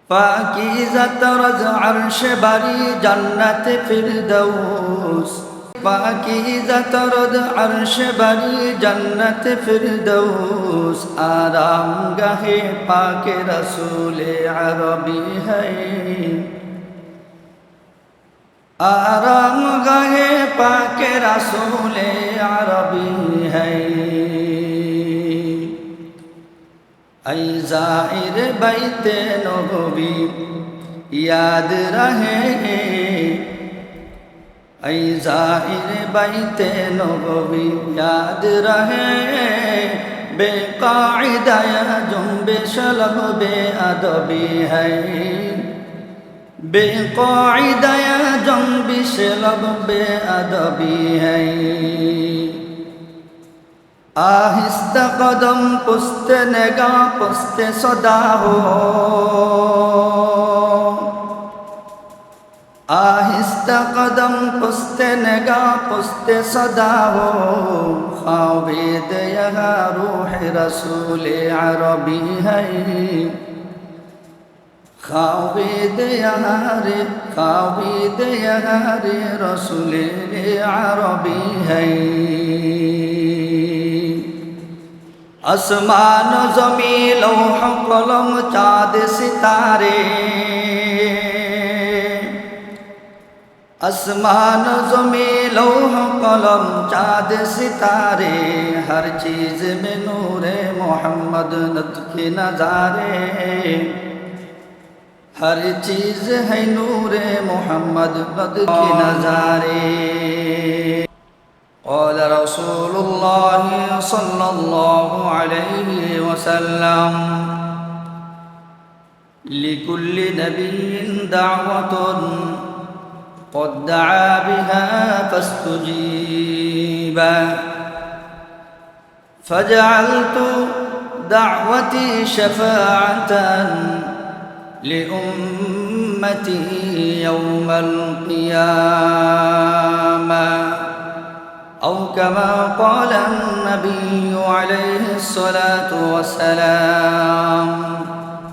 पाकीज़ा तरज़ अर्श बरी जन्नत फिरदौस पाकीज़ा तरज़ अर्श बरी जन्नत फिरदौस आराम गाहे पाक रसूल अरबी है आराम गाहे पाक रसूल अरबी है ऐ ज़ाहिर बैत नबवी याद रहे ऐ ज़ाहिर बैत नबवी याद रहे बेकायदा जुम्बिश लब बेअदबी है बेकायदा जुम्बिश लब बेअदबी है आहिस्ता कदम पुस्ते नगा पुस्ते सदा हो आहिस्ता कदम पुस्ते नगा पुस्ते सदा हो खाविद यहाँ रूह रसूल अरबी है खाविद यहाँ रे रसूल अरबी है आसमान ज़मीन लौह कलम चाँद सितारे आसमान ज़मीन लौह कलम चाँद सितारे हर चीज़ में नूरे मोहम्मद नत्खे नज़ारे हर चीज़ है नूरे मोहम्मद नत्खे नज़ारे قال رسول الله صلى الله عليه وسلم لكل نبي دعوة قد دعا بها فاستجيب فجعلت دعوتي شفاعة لأمتي يوم القيامة أو كما قال النبي عليه الصلاة والسلام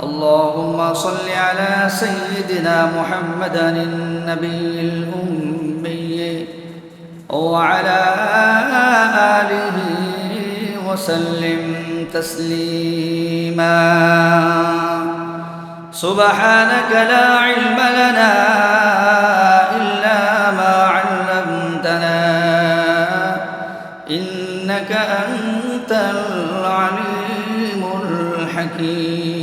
اللهم صل على سيدنا محمد النبي الأمي وعلى آله وسلم تسليما سبحانك لا علم لنا إلا ما علمتنا إنك أنت العليم الحكيم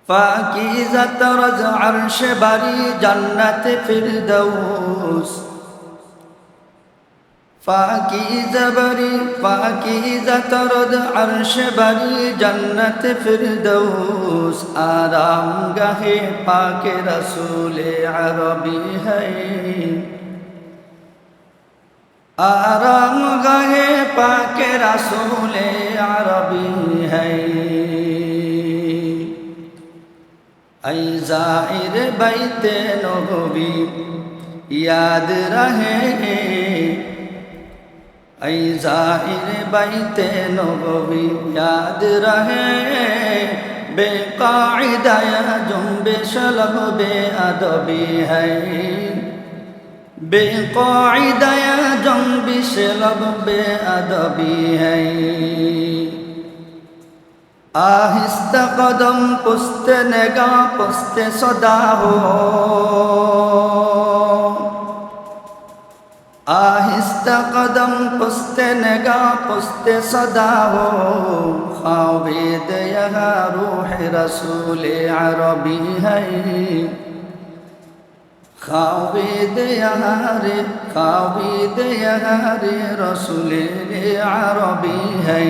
पाकीज़ा तरज़ अर्श बरी जन्नत फिरदौस पाकीज़ा तरज़ अर्श बरी जन्नत फिरदौस आराम गाहे पाक रसूल अरबी है आराम गाहे पाक रसूल अरबी है ऐ ज़ाहिर बैत नबवी याद रहे ऐ ज़ाहिर बैत नबवी याद रहे बेकायदा जुम्बिश लब बेअदबी है बेकायदा जुम्बिश लब बेअदबी है आहिस्ता कदम पुस्ते नगा पुस्ते सदा हो आहिस्ता कदम पुस्ते नगा पुस्ते सदा हो खाविद यहाँ रूह रसूल अरबी है खाविद यहाँ रे रसूल अरबी है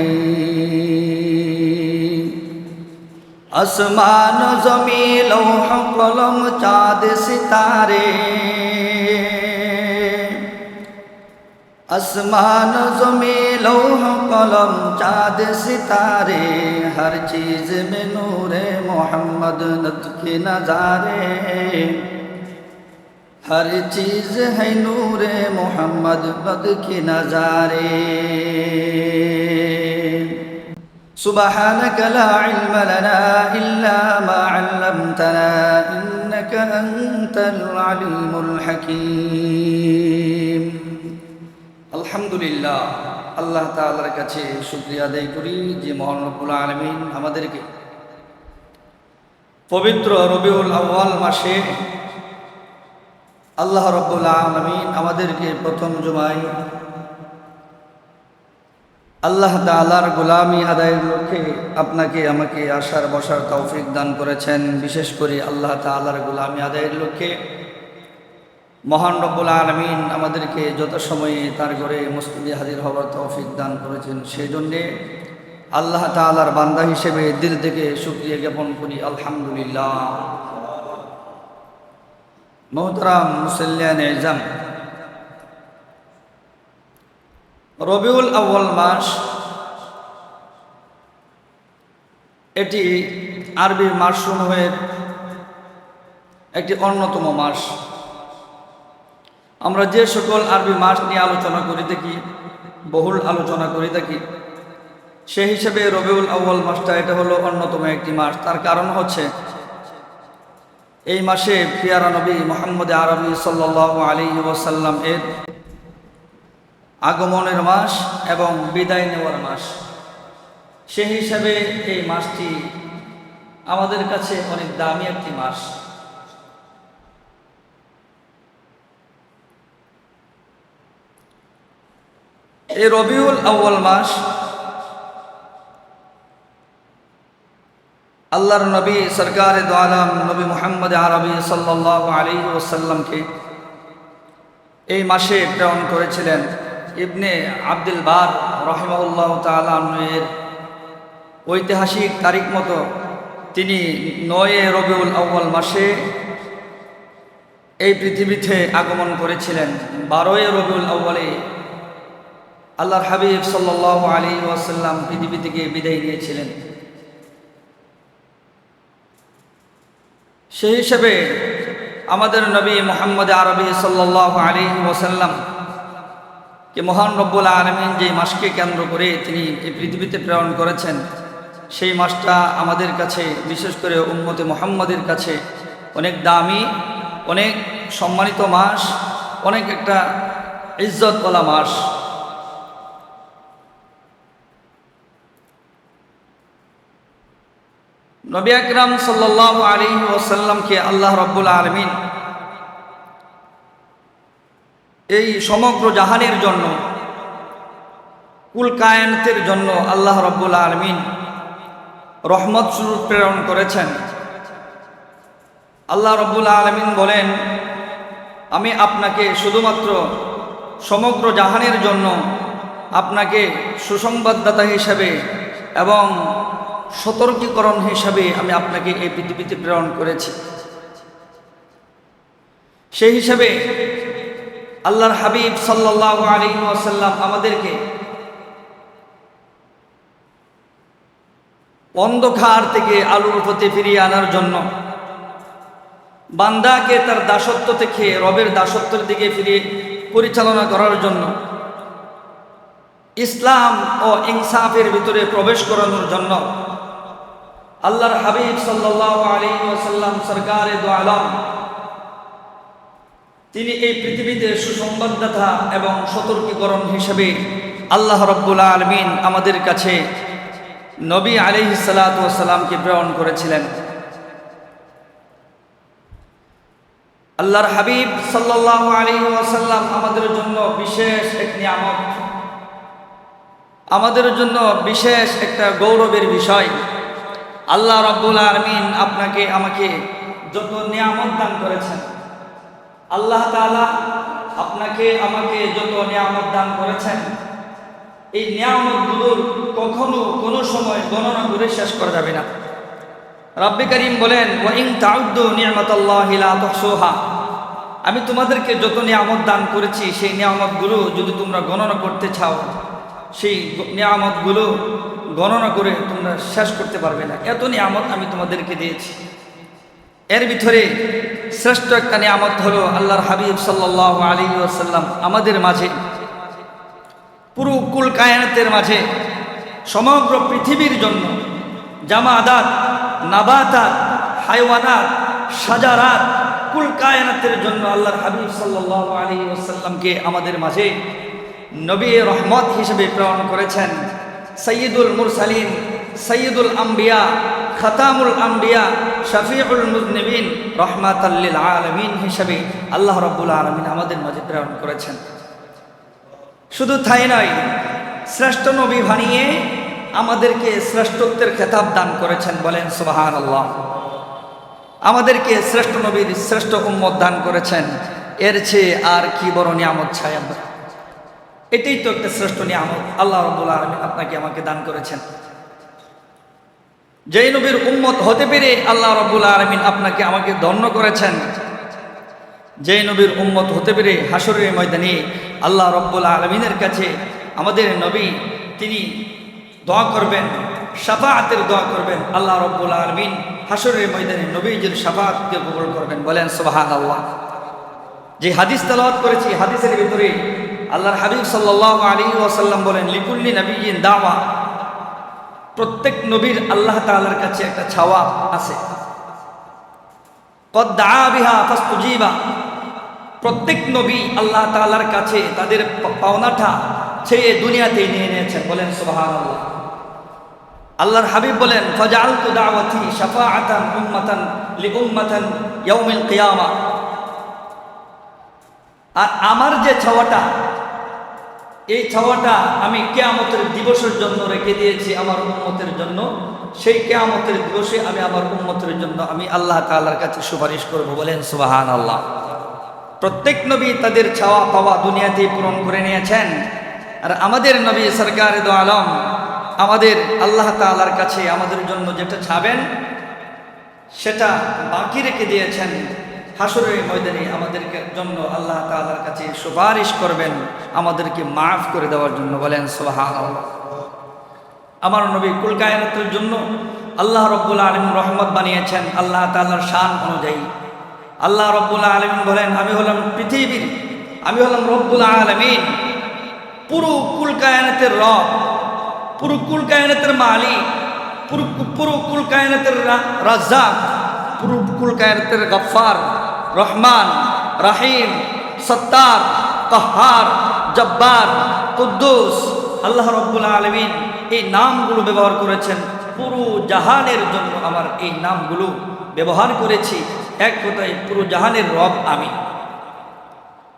आसमान ज़मीन लौह कलम चाँद सितारे आसमान ज़मीन लौह कलम चाँद सितारे हर चीज़ में नूरे मोहम्मद नत्खे नज़ारे हर चीज़ है नूरे मोहम्मद नत्खे नज़ारे سبحانك لا علم لنا إلا ما علمتنا إنك أنت العليم الحكيم الحمد لله আল্লাহ তাআলার কাছে শুকরিয়া আদায় করি যে মহান রব্বুল আলামিন আমাদেরকে পবিত্র রবিউল আউয়াল মাসে আল্লাহ রব্বুল আলামিন আমাদেরকে প্রথম জুমায় আল্লাহ তাআলার গোলামি আদায়ের লক্ষ্যে আপনাকে আমাকে আসার বসার তৌফিক দান করেছেন। বিশেষ করে আল্লাহ তাআলার গোলামি আদায়ের লক্ষ্যে মহান রব্বুল আলামিন আমাদেরকে যত সময়ে তার ঘরে মসজিদে হাজির হওয়ার তৌফিক দান করেছেন, সেই জন্যে আল্লাহ তাআলার বান্দা হিসেবে দিল থেকে শুকরিয়া জ্ঞাপন করি আলহামদুলিল্লাহ। মোহতারাম মুসল্লিয়ান ইজাম, রবিউল আউয়াল মাস এটি আরবি মাসসমূহের একটি অন্যতম মাস। আমরা যে সকল আরবি মাস নিয়ে আলোচনা করে থাকি, বহুল আলোচনা করে থাকি, সেই হিসেবে রবিউল আউয়াল মাসটা এটা হলো অন্যতম একটি মাস। তার কারণ হচ্ছে এই মাসে পিয়ারা নবী মুহাম্মদ আরবি সাল্লাল্লাহু আলাইহি ওয়াসাল্লাম এর আগমনের মাস এবং বিদায় নেওয়ার মাস। সেই হিসাবে এই মাসটি আমাদের কাছে অনেক দামি একটি মাস। এই রবিউল আউয়াল মাস আল্লাহর নবী সরকারে দো আলম নবী মুহাম্মদ আরবি সাল্লাল্লাহু আলাইহি ওয়াসাল্লামকে এই মাসে প্রেরণ করেছিলেন। ইবনে আব্দুল বার রাহিমাহুল্লাহ তাআলা এর ঐতিহাসিক তারিখ মতো তিনি 9 রবিউল আউয়াল মাসে এই পৃথিবীতে আগমন করেছিলেন। 12 রবিউল আউয়ালে আল্লাহর হাবিব সাল্লাল্লাহু আলাইহি ওয়াসাল্লাম পৃথিবী থেকে বিদায় নিয়েছিলেন। সেই হিসাবে আমাদের নবী মুহাম্মদ আরবি সাল্লাল্লাহু আলাইহি ওয়াসাল্লাম কে মহান রব্বুল আলামিন যে মাসকে কেন্দ্র করে তিনি এই পৃথিবীতে প্রেরণ করেছেন, সেই মাসটা আমাদের কাছে, বিশেষ করে উম্মতে মুহাম্মদের কাছে অনেক দামি, অনেক সম্মানিত মাস, অনেক একটা ইজ্জতওয়ালা মাস। নবী আকরাম সাল্লাল্লাহু আলাইহি ওয়াসাল্লামকে আল্লাহ রাব্বুল আলামিন এই সমগ্র জাহানের জন্য, কুল কায়নাতের জন্য আল্লাহ রাব্বুল আলামিন রহমত স্বরূপ প্রেরণ করেছেন। আল্লাহ রাব্বুল আলামিন বলেন, আমি আপনাকে শুধুমাত্র সমগ্র জাহানের জন্য আপনাকে সুসংবাদদাতা হিসাবে এবং সতর্কীকরণ হিসাবে আমি আপনাকে এই পৃথিবীতে প্রেরণ করেছি। সেই হিসাবে আল্লাহর হাবিব সাল্লাল্লাহু আলাইহি ওয়াসাল্লাম আমাদেরকে অন্ধকার থেকে আলোর পথে ফিরিয়ে আনার জন্য, বান্দাকে তার দাসত্ব থেকে রবের দাসত্বের দিকে ফিরিয়ে পরিচালনা করার জন্য, ইসলাম ও ইনসাফের ভিতরে প্রবেশ করানোর জন্য আল্লাহর হাবিব সাল্লাল্লাহু আলাইহি ওয়াসাল্লাম সরকারে দো আলম তিনি এই পৃথিবীতে সুসংবাদদাতা এবং সতর্কীকরণ হিসেবে আল্লাহ রাব্বুল আলামিন আমাদের কাছে নবী আলাইহিস সালাতু ওয়াস সালামকে প্রেরণ করেছিলেন। আল্লাহর হাবিব সাল্লাল্লাহু আলাইহি ওয়াসাল্লাম আমাদের জন্য বিশেষ এক নিয়ামত, আমাদের জন্য বিশেষ একটা গৌরবের বিষয়। আল্লাহ রাব্বুল আলামিন আপনাকে আমাকে যত নিয়ামত দান করেছেন, আল্লাহ তাআলা আপনাকে আমাকে যত নিয়ামত দান করেছেন, এই নিয়ামতগুলোর কখনো কোনো সময় গণনা করে শেষ করা যাবে না। রাব্বি কারীম বলেন, ওয়া ইন তাউদ্দু নি'মাতাল্লাহি লা তুহসুহা, আমি তোমাদেরকে যত নিয়ামত দান করেছি সেই নিয়ামতগুলো যদি তোমরা গণনা করতে চাও, সেই নিয়ামতগুলো গণনা করে তোমরা শেষ করতে পারবে না। এত নিয়ামত আমি তোমাদেরকে দিয়েছি। এর ভিতরে শ্রেষ্ঠ একটা নিয়ামত হলো আল্লাহর হাবিব সাল্লাল্লাহু আলাইহি ওয়াসাল্লাম আমাদের মাঝে, পুরো কুল কায়নাতের মাঝে সমগ্র পৃথিবীর জন্য, জামাদাত, নাবাতাত, হাইওয়ানাত, সাজারাত, কুল কায়নাতের জন্য আল্লাহর হাবিব সাল্লাল্লাহু আলাইহি ওয়াসাল্লামকে আমাদের মাঝে নবী রহমত হিসেবে প্রেরণ করেছেন। সাইয়্যিদুল মুরসালিন, সাইয়্যিদুল আম্বিয়া, খাতামুল আম্বিয়া, শফিউল মুজনিবিন, রহমাতাল লিল আলামিন হিসেবে আল্লাহ রাব্বুল আলামিন আমাদের মাঝে প্রেরণ করেছেন। শুধু তাই নয়, শ্রেষ্ঠ নবী বানিয়ে আমাদেরকে শ্রেষ্ঠত্বের খেতাব দান করেছেন। বলেন সুবহানাল্লাহ। আমাদেরকে শ্রেষ্ঠ নবীর শ্রেষ্ঠ উম্মত দান করেছেন। এর চেয়ে আর কি বড় নিয়ামত চাই আমরা? এটাই তো একটা শ্রেষ্ঠ নিয়ামত আল্লাহ রাব্বুল আলামিন আপনাকে আমাকে দান করেছেন। যেই নবীর উম্মত হতে পেরে আল্লাহ রাব্বুল আলামিন আপনাকে আমাকে ধন্য করেছেন। যেই নবীর উম্মত হতে পেরে হাসরের ময়দানে আল্লাহ রাব্বুল আলামিনের কাছে আমাদের নবী তিনি দোয়া করবেন, শাফাআতের দোয়া করবেন। আল্লাহ রাব্বুল আলামিন হাসরের ময়দানে নবীজির শাফাআতকে কবুল করবেন। বলেন সুবহানাল্লাহ। যে হাদিস তেলাওয়াত করেছি, হাদিসের ভিতরে আল্লাহর হাবিব সাল্লাল্লাহু আলাইহি ওয়াসাল্লাম বলেন, লিকুল্লি নাবিয়্যিন দাওয়া, প্রত্যেক নবীর আল্লাহ তাআলার কাছে একটা ছাওয়া আছে। কদ দাআ বিহা ফাস্তুজিবা, প্রত্যেক নবী আল্লাহ তাআলার কাছে তাদের পাওনাটা ছেয়ে দুনিয়াতে নিয়ে নিয়েছেন। বলেন সুবহানাল্লাহ। আল্লাহর হাবিব বলেন, ফাজআলতু দাওয়াতি শাফাআতান উম্মাতান লিউম্মাতান ইয়াউমিল কিয়ামা, আর আমার যে ছাওয়াটা, এই ছাওয়াটা আমি কিয়ামতের দিবসের জন্য রেখে দিয়েছি আমার উম্মতের জন্য। সেই কিয়ামতের দিবসে আমি আমার উম্মতের জন্য আমি আল্লাহ তাআলার কাছে সুপারিশ করব। বলেন সুবহানাল্লাহ। প্রত্যেক নবী তাদের ছাওয়া পাওয়া দুনিয়াতে পূরণ করে নিয়েছেন, আর আমাদের নবী সরকারে দো আলম আমাদের আল্লাহ তাআলার কাছে আমাদের জন্য যেটা চাবেন সেটা বাকি রেখে দিয়েছেন। হাসরের ময়দানে আমাদের জন্য আল্লাহ তাআলার কাছে সুপারিশ করবেন আমাদেরকে মাফ করে দেওয়ার জন্য। বলেন সুবহানাল্লাহ। আমার নবী কুল কায়নাতের জন্য আল্লাহ রাব্বুল আলামিন রহমত বানিয়েছেন আল্লাহ তাআলার শান অনুযায়ী। আল্লাহ রাব্বুল আলামিন বলেন, আমি হলাম পৃথিবীর, আমি হলাম রব্বুল আলামিন, পুরো কুল কায়নাতের রব, পুরো কুল কায়নাতের মালিক, পুরো কুল কায়নাতের রাজ্জাক, পুরো কুল কায়নাতের গফফার, রহমান, রাহিম, সত্তার, কাহ্হার, জব্বার, কুদ্দুস। আল্লাহ রাব্বুল আলামিন এই নামগুলো ব্যবহার করেছেন পুরো জাহানের জন্য। আমার এই নামগুলো ব্যবহার করেছি, এক কথায় পুরো জাহানের রব আমি।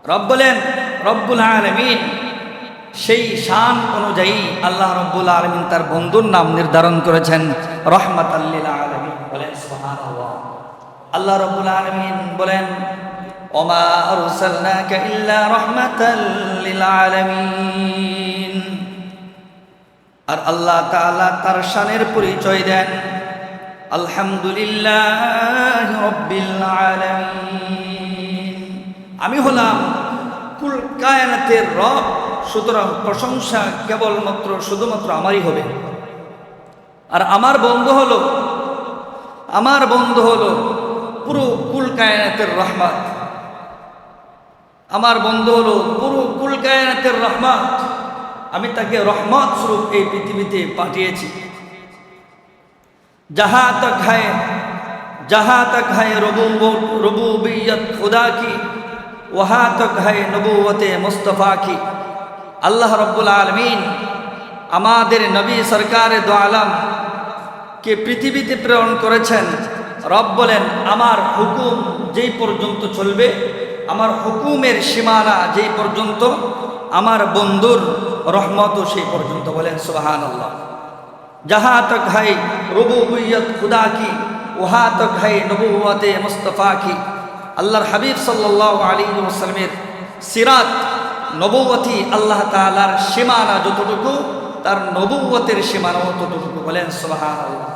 রব বলেন রব্বুল আলামিন। সেই শান অনুযায়ী আল্লাহ রাব্বুল আলামিন তার বন্ধুর নাম নির্ধারণ করেছেন রহমাতাল লিল আলামিন। বলেন সুবহানাল্লাহ। আল্লাহ রাব্বুল আলামিন বলেন, ওমা আরসালনাকা ইল্লা রাহমাতাল লিল আলামিন। আর আল্লাহ তাআলা তার শানের পরিচয় দেন, আলহামদুলিল্লাহ রাব্বিল আলামিন। আমি হলাম কুল কায়নাতের রব, সুতরাং প্রশংসা কেবলমাত্র শুধুমাত্র আমারই হবে। আর আমার বন্ধু হলো পুরো কুল কায়নাতের রহমত। আমার বন্ধু হলো পুরো কুল কায়নাতের রহমত। আমি তাকে রহমত স্বরূপ এই পৃথিবীতে পাঠিয়েছি। जहाँ तक है रबूबियत खुदा की, वहाँ तक है नबूवत मुस्तफ़ा की। আল্লাহ রাব্বুল আলামিন আমাদের নবী সরকারে দো আলম কে পৃথিবীতে প্রেরণ করেছেন। রব বলেন, আমার হুকুম যেই পর্যন্ত চলবে, আমার হুকুমের সীমানা যেই পর্যন্ত, আমার বন্ধুর রহমতও সেই পর্যন্ত। বলেন সুবহানাল্লাহ। जहाँ तक है रबूबियत खुदा की, वहाँ तक है नबूवत मुस्तफ़ा की। আল্লাহর হাবিব সাল্লাল্লাহু আলাইহি ওয়াসাল্লামের সিরাত নবুয়তি আল্লাহ তাআলার সীমানা যতটুকু, তার নবুয়তের সীমানাও ততটুকু। বলেন সুবহানাল্লাহ।